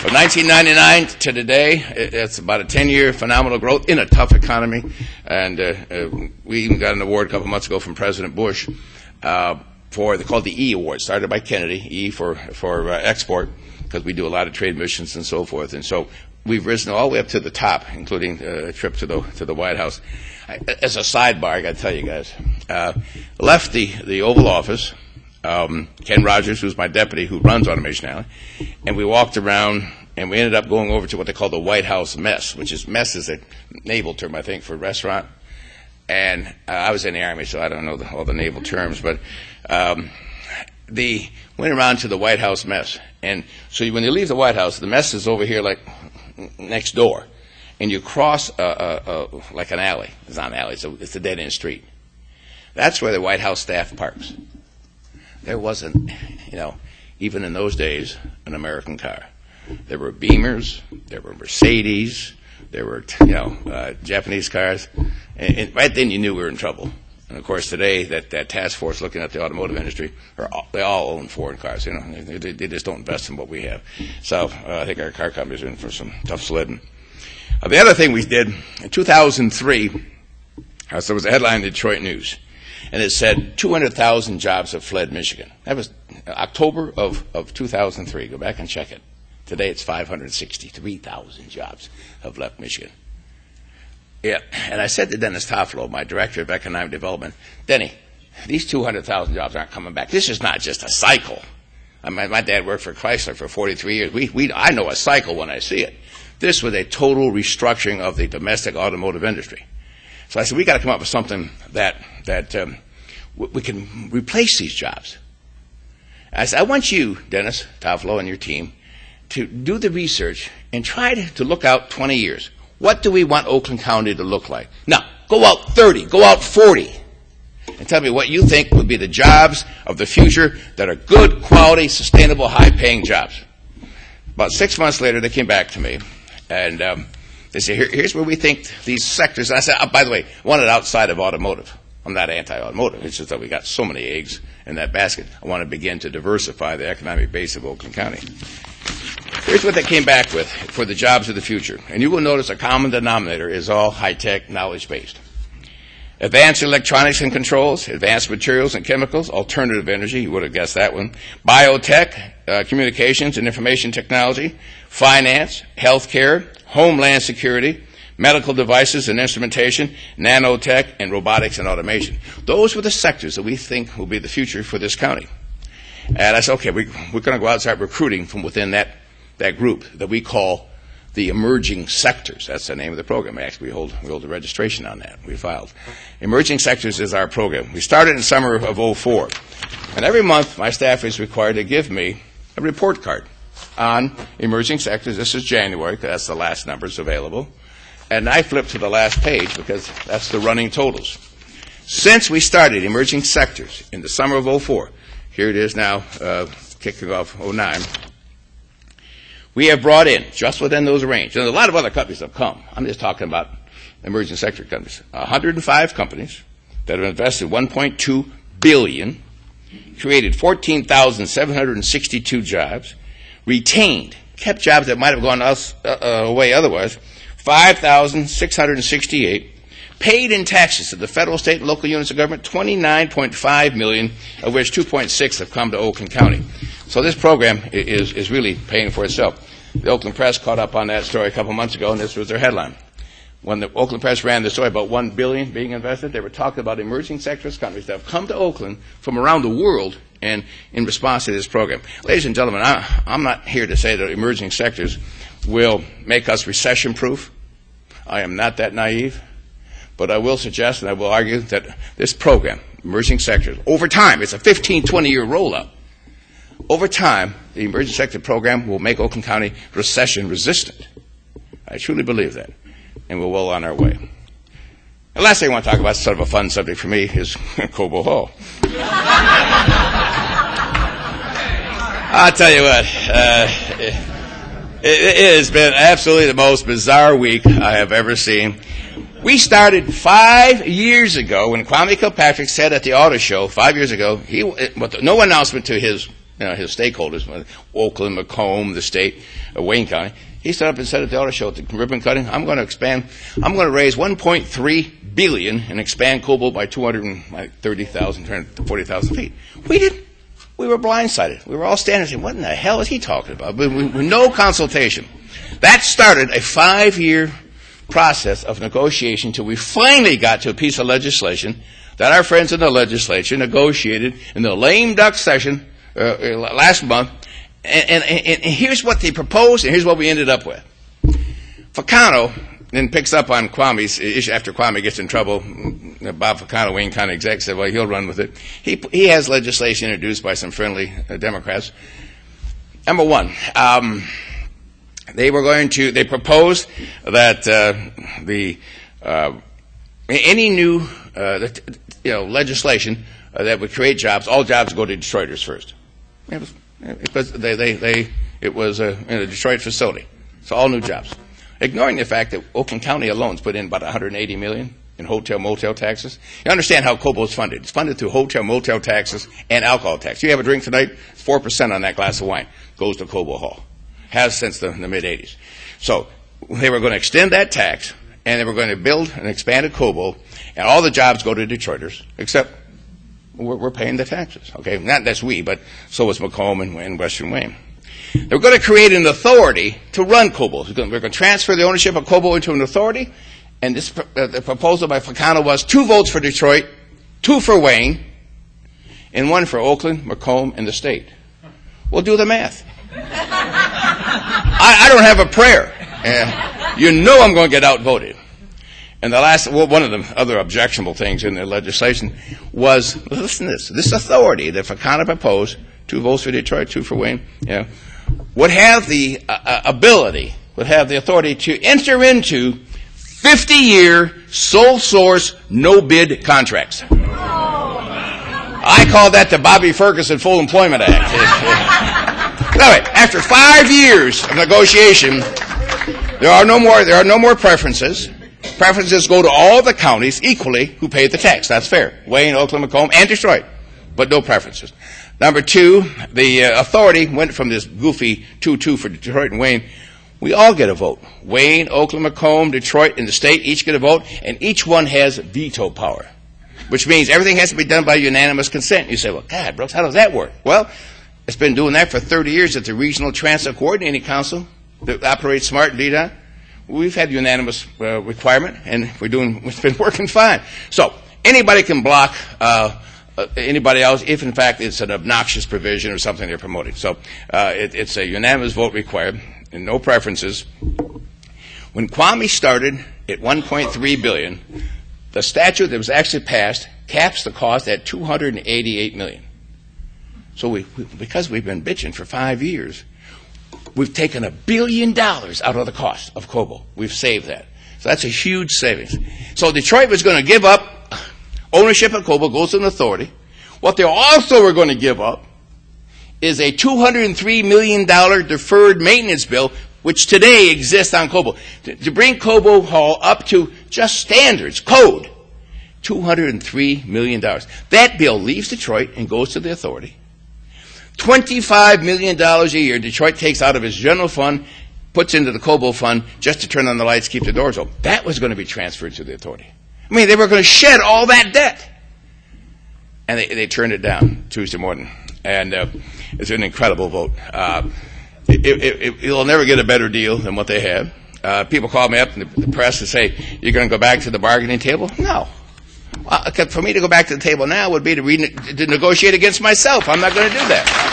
From 1999 to today, it's about a 10-year phenomenal growth in a tough economy. And we even got an award a couple months ago from President Bush for called the E Award, started by Kennedy, E for export, because we do a lot of trade missions and so forth. And so we've risen all the way up to the top, including a trip to the White House. As a sidebar, I got to tell you guys, left the Oval Office. Ken Rogers, who's my deputy, who runs Automation Alley, and we walked around, and we ended up going over to what they call the White House Mess, which is mess is a naval term, I think, for restaurant. And I was in the Army, so I don't know all the naval terms, but went around to the White House Mess. And so when you leave the White House, the mess is over here, like next door, and you cross like an alley. It's not an alley; it's a dead-end street. That's where the White House staff parks. There wasn't, even in those days, an American car. There were Beamers, there were Mercedes, there were, Japanese cars. And right then you knew we were in trouble. And, of course, today that task force looking at the automotive industry, they all own foreign cars. They just don't invest in what we have. So I think our car companies are in for some tough sledding. The other thing we did, in 2003, there was a headline in the Detroit News. And it said 200,000 jobs have fled Michigan. That was October of 2003. Go back and check it. Today it's 563,000 jobs have left Michigan. Yeah, and I said to Dennis Toffolo, my director of economic development, Denny, these 200,000 jobs aren't coming back. This is not just a cycle. My dad worked for Chrysler for 43 years. I know a cycle when I see it. This was a total restructuring of the domestic automotive industry. So I said, we got to come up with something that we can replace these jobs. I said, I want you, Dennis Toffolo, and your team, to do the research and try to look out 20 years. What do we want Oakland County to look like? Now, go out 30, go out 40, and tell me what you think would be the jobs of the future that are good, quality, sustainable, high-paying jobs. About 6 months later, they came back to me, and they say, here's where we think these sectors. And I said, by the way, I want it outside of automotive. I'm not anti-automotive. It's just that we got so many eggs in that basket. I want to begin to diversify the economic base of Oakland County. Here's what they came back with for the jobs of the future. And you will notice a common denominator is all high-tech, knowledge-based. Advanced electronics and controls, advanced materials and chemicals, alternative energy, you would have guessed that one, biotech, communications and information technology, finance, healthcare, homeland security, medical devices and instrumentation, nanotech, and robotics and automation. Those were the sectors that we think will be the future for this county. And I said, okay, we're going to go out and start recruiting from within that group that we call the emerging sectors. That's the name of the program. Actually, we hold a registration on that. We filed. Emerging sectors is our program. We started in summer of 04. And every month, my staff is required to give me a report card on emerging sectors. This is January, because that's the last numbers available. And I flip to the last page because that's the running totals. Since we started emerging sectors in the summer of 04, here it is now, kicking off 09, we have brought in, just within those range, and a lot of other companies have come. I'm just talking about emerging sector companies. 105 companies that have invested $1.2 billion, created 14,762 jobs, retained, kept jobs that might have gone away otherwise, 5,668, paid in taxes to the federal, state, and local units of government, $29.5 million, of which 2.6 have come to Oakland County. So this program is really paying for itself. The Oakland Press caught up on that story a couple months ago, and this was their headline. When the Oakland Press ran the story about $1 billion being invested, they were talking about emerging sectors companies that have come to Oakland from around the world and in response to this program. Ladies and gentlemen, I'm not here to say that emerging sectors will make us recession-proof. I am not that naive. But I will suggest and I will argue that this program, emerging sectors, over time, it's a 15, 20-year rollout. Over time, the emerging sector program will make Oakland County recession resistant. I truly believe that. And we're well on our way. The last thing I want to talk about, sort of a fun subject for me, is Cobo Hall. I'll tell you what, it has been absolutely the most bizarre week I have ever seen. We started 5 years ago when Kwame Kilpatrick said at the auto show 5 years ago, with no announcement to his his stakeholders, Oakland, Macomb, the state, Wayne County. He stood up and said at the auto show at the ribbon cutting, I'm going to raise $1.3 billion and expand Cobo by 230,000, 240,000 feet. We were blindsided. We were all standing saying, what in the hell is he talking about? With no consultation. That started a 5-year process of negotiation until we finally got to a piece of legislation that our friends in the legislature negotiated in the lame duck session last month. And here's what they proposed, and here's what we ended up with. Ficano then picks up on Kwame's issue after Kwame gets in trouble. Bob Ficano, Wayne County exec, said, well, he'll run with it. He has legislation introduced by some friendly Democrats. Number one, they proposed that any new legislation that would create jobs, all jobs go to Detroiters first. Because it was in a Detroit facility. So all new jobs. Ignoring the fact that Oakland County alone's put in about $180 million in hotel motel taxes. You understand how Cobo is funded. It's funded through hotel motel taxes and alcohol tax. You have a drink tonight, 4% on that glass of wine goes to Cobo Hall. Has since the mid-'80s. So they were going to extend that tax, and they were going to build an expanded Cobo, and all the jobs go to Detroiters, except we're paying the taxes. Okay, not that's we, but so is Macomb and Western Wayne. They're going to create an authority to run Cobo. We're going to transfer the ownership of Cobo into an authority, and this the proposal by Ficano was 2 votes for Detroit, 2 for Wayne, and 1 for Oakland, Macomb, and the state. We'll do the math. I don't have a prayer. You know I'm going to get outvoted. And one of the other objectionable things in the legislation was, listen to this. This authority that Ficano proposed, 2 votes for Detroit, 2 for Wayne, would have the authority to enter into 50-year sole source, no bid contracts. I call that the Bobby Ferguson Full Employment Act. Anyway, after 5 years of negotiation, there are no more preferences. Preferences go to all the counties equally who pay the tax. That's fair. Wayne, Oakland, Macomb, and Detroit. But no preferences. Number 2, the authority went from this goofy 2-2 for Detroit and Wayne. We all get a vote. Wayne, Oakland, Macomb, Detroit, and the state each get a vote, and each one has veto power, which means everything has to be done by unanimous consent. You say, well, God, Brooks, how does that work? Well, it's been doing that for 30 years at the Regional Transit Coordinating Council that operates SMART and VDOT. We've had unanimous requirement, and it's been working fine. So anybody can block anybody else if, in fact, it's an obnoxious provision or something they're promoting. So it's a unanimous vote required and no preferences. When Kwame started at $1.3 billion, the statute that was actually passed caps the cost at $288 million. So because we've been bitching for 5 years, we've taken $1 billion out of the cost of Cobo. We've saved that. So that's a huge savings. So Detroit was going to give up ownership of Cobo, goes to an authority. What they also were going to give up is a $203 million deferred maintenance bill, which today exists on Cobo. To bring Cobo Hall up to just standards, code, $203 million. That bill leaves Detroit and goes to the authority. $25 million a year Detroit takes out of its general fund, puts into the Cobo fund just to turn on the lights, keep the doors open. That was going to be transferred to the authority. I mean, they were going to shed all that debt. And they turned it down Tuesday morning. And it's an incredible vote. It'll never get a better deal than what they had. People call me up in the press and say, you're going to go back to the bargaining table? No. For me to go back to the table now would be to negotiate against myself. I'm not going to do that.